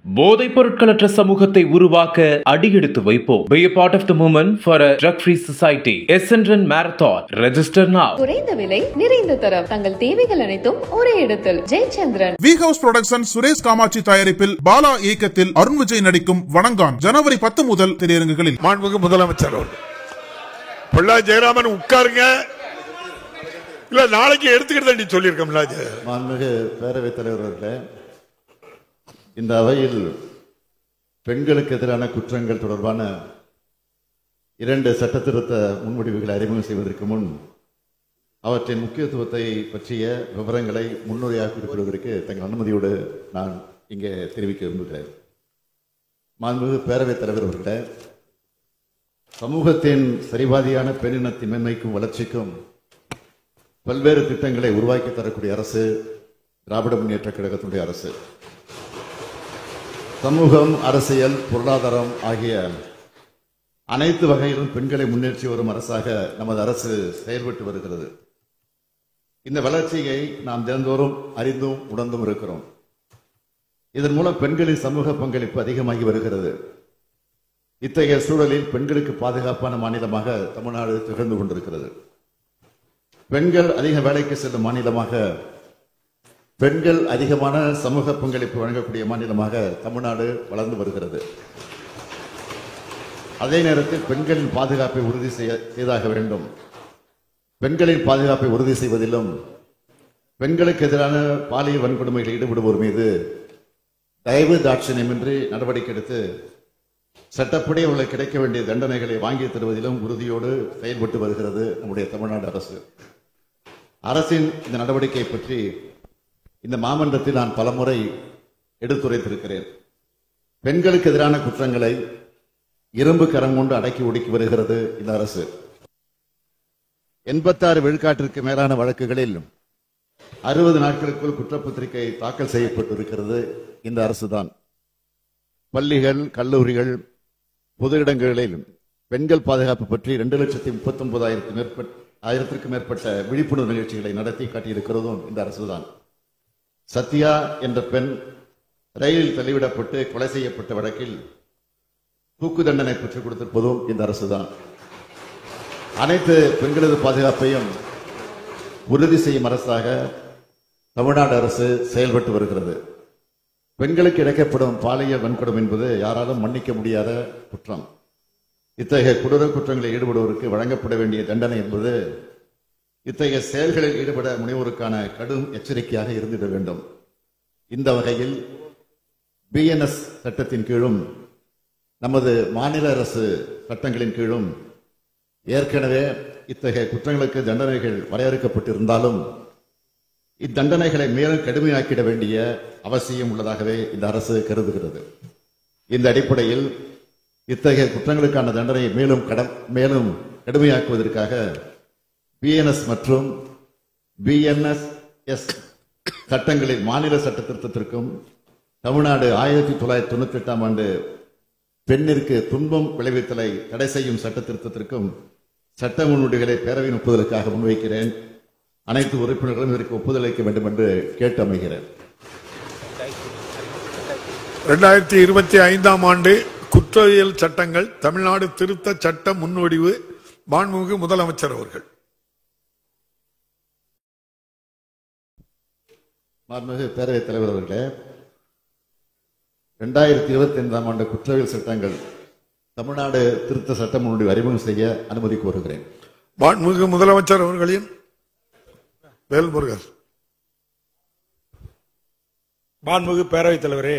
போதைப் பொருட்களற்ற சமூகத்தை உருவாக்க அடியெடுத்து வைப்போம். Be a part of the movement for a drug-free society. SNRN Marathon. Register now. குறைந்த விலை, நிறைந்த தரம். தங்கள் தேவைகள் அனைத்தும் ஒரே இடத்தில். Jayachandran. V house production Suresh Kamatchi தயாரிப்பில் பாலா இயக்கத்தில் அருண் விஜய் நடிக்கும் வணங்கான் ஜனவரி 10 முதல் திரையரங்குகளில். மாண்புமிகு முதலமைச்சர் பொள்ளாச்சி ஜெயராமன் உட்காருங்க. இல்ல நாளைக்கு எடுத்துக்கிட்டு சொல்லியிருக்கோம்ல. மாண்புமிகு பேரவைத் தலைவர் அவர்களே, இந்த அவையில் பெண்களுக்கு எதிரான குற்றங்கள் தொடர்பான 2 சட்ட திருத்த முன்வடிவுகளை அறிமுகம் செய்வதற்கு முன் அவற்றின் முக்கியத்துவத்தை பற்றிய விவரங்களை முன்னுரையாக குறிப்பிடுவதற்கு தங்கள் அனுமதியோடு நான் இங்கே தெரிவிக்க விரும்புகிறேன். மாண்புமிகு பேரவைத் தலைவர் அவர்களே, சமூகத்தின் சரிபாதியான பெண்ணினத்தின் மேன்மைக்கும் வளர்ச்சிக்கும் பல்வேறு திட்டங்களை உருவாக்கி தரக்கூடிய அரசு திராவிட முன்னேற்ற கழகத்தினுடைய அரசு. சமூகம், அரசியல், பொருளாதாரம் ஆகிய அனைத்து வகையிலும் பெண்களை முன்னேற்றி வரும் அரசாக நமது அரசு செயல்பட்டு வருகிறது. இந்த வளர்ச்சியை நாம் தினந்தோறும் அறிந்தும் உணர்ந்தும் இருக்கிறோம். இதன் மூலம் பெண்களின் சமூக பங்களிப்பு அதிகமாகி வருகிறது. இத்தகைய சூழலில் பெண்களுக்கு பாதுகாப்பான மாநிலமாக தமிழ்நாடு திகழ்ந்து கொண்டிருக்கிறது. பெண்கள் அதிக வேலைக்கு செல்லும் மாநிலமாக, பெண்கள் அதிகமான சமூக பங்களிப்பு வழங்கக்கூடிய மாநிலமாக தமிழ்நாடு வளர்ந்து வருகிறது. அதே நேரத்தில் பெண்களின் பாதுகாப்பை உறுதி செய்தாக வேண்டும். பெண்களின் பாதுகாப்பை உறுதி செய்வதிலும் பெண்களுக்கு எதிரான பாலியல் வன்கொடுமைகளில் ஈடுபடுவோர் மீது தயவு தாட்சணியமின்றி நடவடிக்கை எடுத்து சட்டப்படி அவர்களுக்கு கிடைக்க வேண்டிய தண்டனைகளை வாங்கி தருவதிலும் உறுதியோடு செயல்பட்டு வருகிறது நம்முடைய தமிழ்நாடு அரசு. அரசின் இந்த நடவடிக்கையை பற்றி இந்த மாமன்றத்தில் நான் பலமுறை எடுத்துரைத்திருக்கிறேன். பெண்களுக்கு எதிரான குற்றங்களை இரும்பு கரம் கொண்டு அடக்கி ஒடுக்கி வருகிறது இந்த அரசு. 86 விழுக்காட்டிற்கு மேலான வழக்குகளில் 60 நாட்களுக்குள் குற்றப்பத்திரிகை தாக்கல் செய்யப்பட்டிருக்கிறது இந்த அரசுதான். பள்ளிகள், கல்லூரிகள், பொது இடங்களில் பெண்கள் பாதுகாப்பு பற்றி 2,39,000க்கும் மேற்பட்ட விழிப்புணர்வு நிகழ்ச்சிகளை நடத்தி காட்டியிருக்கிறதும் இந்த அரசுதான். சத்யா என்ற பெண் ரயிலில் தள்ளிவிடப்பட்டு கொலை செய்யப்பட்ட வழக்கில் தூக்கு தண்டனை பெற்றுக் கொடுத்திருப்பதும் இந்த அரசுதான். அனைத்து பெண்களது பாதுகாப்பையும் உறுதி செய்யும் அரசாக தமிழ்நாடு அரசு செயல்பட்டு வருகிறது. பெண்களுக்கு இழைக்கப்படும் பாலியல் வன்கொடுமை என்பது யாராலும் மன்னிக்க முடியாத குற்றம். இத்தகைய கொடூர குற்றங்களில் ஈடுபடுவோருக்கு வழங்கப்பட வேண்டிய தண்டனை என்பது இத்தகைய செயல்களில் ஈடுபட முனைவோருக்கான கடும் எச்சரிக்கையாக இருந்திட வேண்டும். இந்த வகையில் பிஎன்எஸ் சட்டத்தின் கீழும் நமது மாநில அரசு சட்டங்களின் கீழும் ஏற்கனவே இத்தகைய குற்றங்களுக்கு தண்டனைகள் வரையறுக்கப்பட்டிருந்தாலும் இத்தண்டனைகளை மேலும் கடுமையாக்கிட வேண்டிய அவசியம் உள்ளதாகவே இந்த அரசு கருதுகிறது. இந்த அடிப்படையில் இத்தகைய குற்றங்களுக்கான தண்டனையை மேலும் கடுமையாக்குவதற்காக பிஎன்எஸ் மற்றும் பிஎன்எஸ் சட்டங்களில் மாநில சட்ட திருத்தத்திற்கும் தமிழ்நாடு 1998ஆம் ஆண்டு பெண்ணிற்கு துன்பம் விளைவித்தலை தடை செய்யும் சட்ட திருத்தத்திற்கும் சட்ட முன்வடிவுகளை பேரவையின் ஒப்புதலுக்காக முன்வைக்கிறேன். அனைத்து உறுப்பினர்களும் இதற்கு ஒப்புதல் அளிக்க வேண்டும் என்று கேட்டு அமைகிறேன். 2025ஆம் ஆண்டு குற்றவியல் சட்டங்கள் தமிழ்நாடு திருத்த சட்ட முன்வடிவு மாண்புமிகு முதலமைச்சர் அவர்கள். மாண்புமிகு பேரவைத் தலைவர் அவர்களே, 2025ஆம் ஆண்டு குற்றவியல் சட்டங்கள் தமிழ்நாடு திருத்த சட்ட முன்வடிவு அறிமுகம் செய்ய அனுமதி கோருகிறேன். மாண்புமிகு முதலமைச்சர் அவர்களின் வேல்முருகன். மாண்புமிகு பேரவைத் தலைவரே,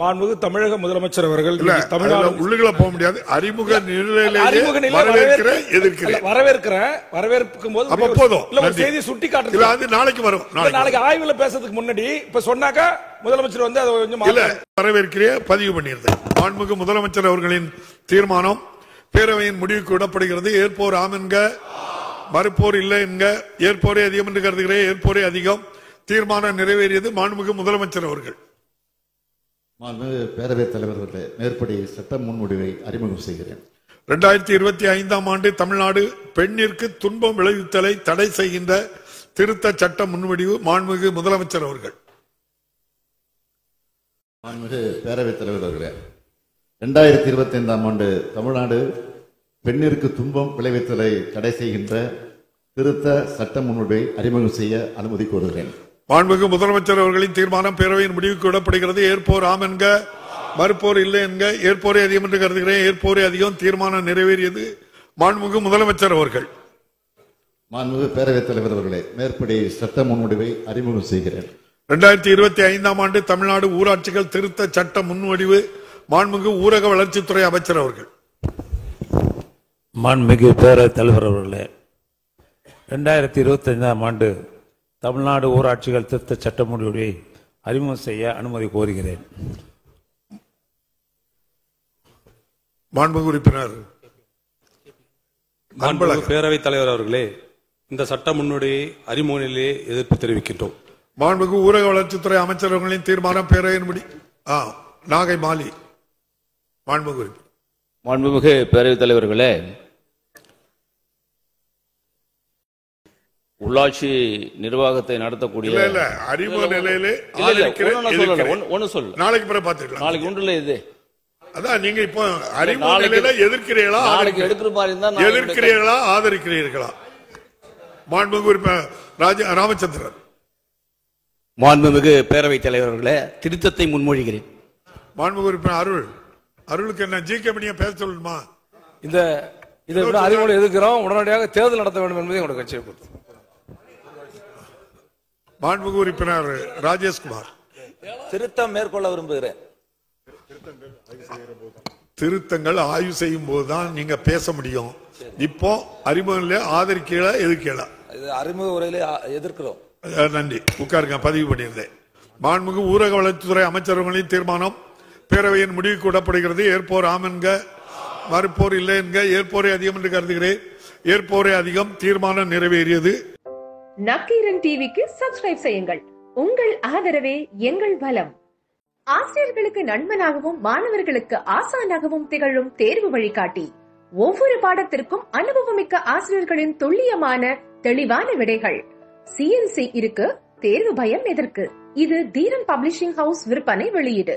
மாண்புமிகு தமிழக முதலமைச்சர் அவர்கள் தமிழ்நாடு உள்ளுக்குள்ள போக முடியாது. அறிமுக வரவேற்கும் போது செய்தி சுட்டி காட்டுறது நாளைக்கு வரும். நாளைக்கு ஆய்வுல பேசுறதுக்கு முன்னாடி இப்ப சொன்னாக்க முதலமைச்சர் வந்து அதை கொஞ்சம் வரவேற்கிறேன், பதிவு பண்ணியிருந்தேன். மாண்புமிகு முதலமைச்சர் அவர்களின் தீர்மானம் பேரவையின் முடிவுக்கு விடப்படுகிறது. ஏற்போர் ஆம் என்க, மறுப்போர் இல்லை என்க. ஏற்போரே அதிகம் என்று கருதுகிறேன். ஏற்போரே அதிகம். தீர்மானம் நிறைவேறியது. மாண்புமிகு முதலமைச்சர் அவர்கள். மாண்புமிகு பேரவைத் தலைவர் அவர்களே, மேற்படி சட்ட முன்வடிவை அறிமுகம் செய்கிறேன். 2025ஆம் ஆண்டு தமிழ்நாடு பெண்ணிற்கு துன்பம் விளைவித்தலை தடை செய்கின்ற திருத்த சட்ட முன்வடிவு மாண்புமிகு முதலமைச்சர் அவர்கள். மாண்புமிகு பேரவைத் தலைவர் அவர்களே, 2025ஆம் ஆண்டு தமிழ்நாடு பெண்ணிற்கு துன்பம் விளைவித்தலை தடை செய்கின்ற திருத்த சட்ட முன்வடிவை அறிமுகம் செய்ய அனுமதி கோருகிறேன். மாண்புமிகு முதலமைச்சர் அவர்களின் தீர்மானம் பேரவையின் முடிவுக்கு விடப்படுகிறது. ஏற்போர் ஆம் என்க, மறுப்போர் இல்லை என்க. ஏற்போரே அதிகம் என்று கருதுகிறேன். ஏற்போரே அதிகம். தீர்மானம் நிறைவேறியது. மாண்புமிகு முதலமைச்சர் அவர்கள். மாண்புமிகு பேரவைத் தலைவர் அவர்களே, மேற்படி சட்ட முன்வடிவை அறிமுகம் செய்கிறேன். 2025ஆம் ஆண்டு தமிழ்நாடு ஊராட்சிகள் திருத்த சட்ட முன்வடிவு. மாண்புமிகு ஊரக வளர்ச்சித்துறை அமைச்சர் அவர்கள். மாண்புமிகு பேரவைத் தலைவர் அவர்களே, 2025ஆம் ஆண்டு தமிழ்நாடு ஊராட்சிகள் திருத்த சட்ட முன்வடிவை அறிமுகம் செய்ய அனுமதி கோருகிறேன். மாண்புமிகு உறுப்பினர். மாண்புமிகு பேரவைத் தலைவர் அவர்களே, இந்த சட்ட முன்வடிவை அறிமுகத்திலே எதிர்ப்பு தெரிவிக்கின்றோம். மாண்புமிகு ஊரக வளர்ச்சித்துறை அமைச்சர் அவர்களின் தீர்மானம் பேரவையின் முடி. நாகை மாலி. மாண்புமிகு உறுப்பினர். மாண்புமிகு பேரவைத் தலைவர்களே, உள்ளாட்சி நிர்வாகத்தை நடத்தக்கூடிய அறிமுக நிலையிலே ஒன்னு சொல்ல நாளைக்கு பிறகு பார்த்துக்கலாம். நாளைக்கு ஒன்றுல இது அதான் நீங்க இப்போ அறிமுக நிலையில எதிர்க்கிறீர்களா, நாளைக்கு எடுக்கிற மாதிரி இருந்தா எதிர்க்கிறீர்களா, ஆதரிக்கிறீர்களா? மாண்புமிகு உறுப்பினர் ராமச்சந்திரன். மாண்புமிகு பேரவைத் தலைவர்களே, திருத்தத்தை முன்மொழிகிறேன். மாண்புமிகு உறுப்பினர் அருளுக்கு என்ன ஜிகே பேச சொல்லணுமா? இந்த அறிமுகம் எதிர்க்கிறோம். உடனடியாக தேர்தல் நடத்த வேண்டும் என்பதை எங்களுடைய கட்சியை பொறுத்து. மாண்புமிகு உறுப்பினர் ராஜேஷ்குமார். திருத்தம் மேற்கொள்ள விரும்புகிறேன். திருத்தங்கள் ஆய்வு செய்யும் போதுதான் நீங்க பேச முடியும். இப்போ அறிமுக ஆதரிக்கல எதிர்க்கல அறிமுக உரையிலே எதிர்க்கிறோம். நன்றி. உட்காருங்க. பதிவு பண்ணியிருந்தேன். மாண்புமிகு ஊரக வளர்ச்சித்துறை அமைச்சர்களின் தீர்மானம் பேரவையின் முடிவுக்கு விடப்படுகிறது. ஏற்போர் ஆம் என்க, மறுப்போர் இல்லை என்க. ஏற்போரே அதிகம் என்று கருதுகிறேன். ஏற்போரே அதிகம். தீர்மானம் நிறைவேறியது. நக்கீரன் டிவிக்கு சப்ஸ்கிரைப் செய்யுங்கள். உங்கள் ஆதரவே எங்கள் பலம். ஆசிரியர்களுக்கு நண்பனாகவும் மாணவர்களுக்கு ஆசானாகவும் திகழும் தேர்வு வழிகாட்டி. ஒவ்வொரு பாடத்திற்கும் அனுபவமிக்க ஆசிரியர்களின் துல்லியமான தெளிவான விடைகள். CNC இருக்கு, தேர்வு பயம் எதற்கு? இது தீரன் பப்ளிஷிங் ஹவுஸ் விற்பனை வெளியீடு.